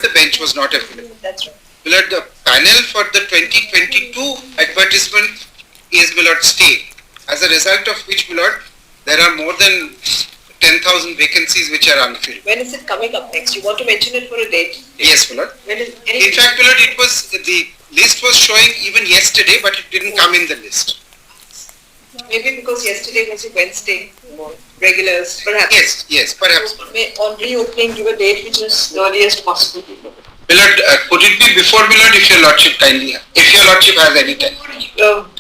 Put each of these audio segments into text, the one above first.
the bench was not available. That's right. Milord, the panel for the 2022 advertisement is, Milord, stayed. As a result of which, Milord, there are more than 10,000 vacancies which are unfilled. When is it coming up next? You want to mention it for a date? Yes, Milord. When is In fact, Milord, it was, the list was showing even yesterday, but it didn't come in the list. Maybe because yesterday was a Wednesday, regulars, perhaps. Yes, perhaps. May on reopening give a date which is the earliest possible. Milord, could it be before, Milord, if your Lordship kindly, if your Lordship has any time?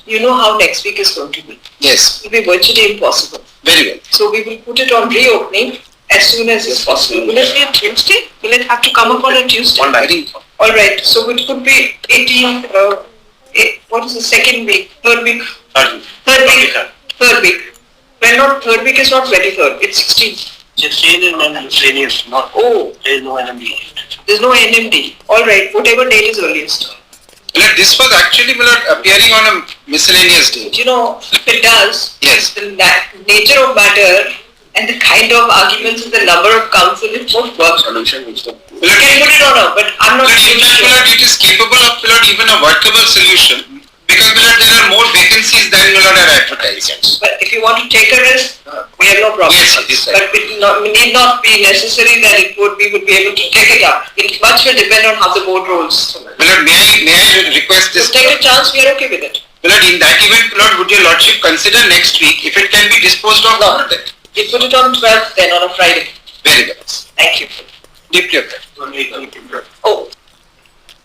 You know how next week is going to be. Yes. It will be virtually impossible. Very well. So we will put it on reopening as soon as is possible. Will it be on Tuesday? Will it have to come up on a Tuesday? All right. So it could be 18th. What is the second week? Third week. Third week. Well, not third week is not 23rd. It's 16th. 16 and miscellaneous, not. Oh. There is no NMD. There's no NMD. All right. Whatever date is earliest. Milord, this was actually, Milord, appearing on a miscellaneous date. You know, if it does, Yes. the nature of matter and the kind of arguments and the number of counsel, it won't work. Solution which the. You can put it on a, but I'm not Milord, really sure. Milord, it is capable of, Milord, even a workable solution. Because, Milord, there are more vacancies than, Milord, are advertised. But if you want to take a risk, we have no problem. Yes. But it need not be necessary that we would be able to take it up. It much will depend on how the board rolls. Milord, may I request this? So take a chance, we are okay with it. Milord, in that event, Milord, would your Lordship consider next week if it can be disposed of after that? We put it on 12th then on a Friday. Very well. Thank you. Deeply okay. Oh.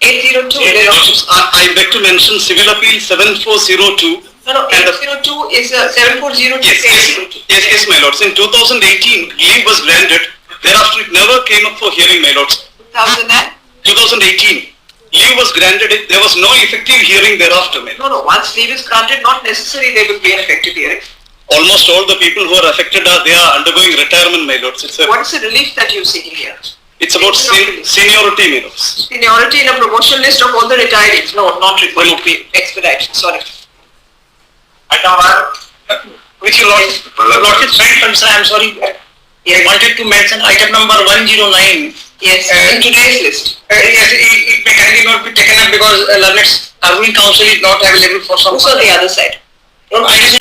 802. I beg to mention Civil Appeal 7402. No, 802 is 7402. Yes, my lords. In 2018, leave was granted. Thereafter, it never came up for hearing, my lords. 2018, leave was granted. There was no effective hearing thereafter, my lords. No. Once leave is granted, not necessary there will be an effective hearing. Almost all the people who are affected they are undergoing retirement, my lords. What is the relief that you seeking here? It's about seniority, my lords. Seniority in a promotion list of all the retirees. No, not required to be expedited. Sorry. Which your lordship friend, I'm sorry. Yes. I wanted to mention item number 109. Yes, in today's list. Yes, it may kindly not be taken up because Learned's Arguing Council is not available for some. Who's on the other side? I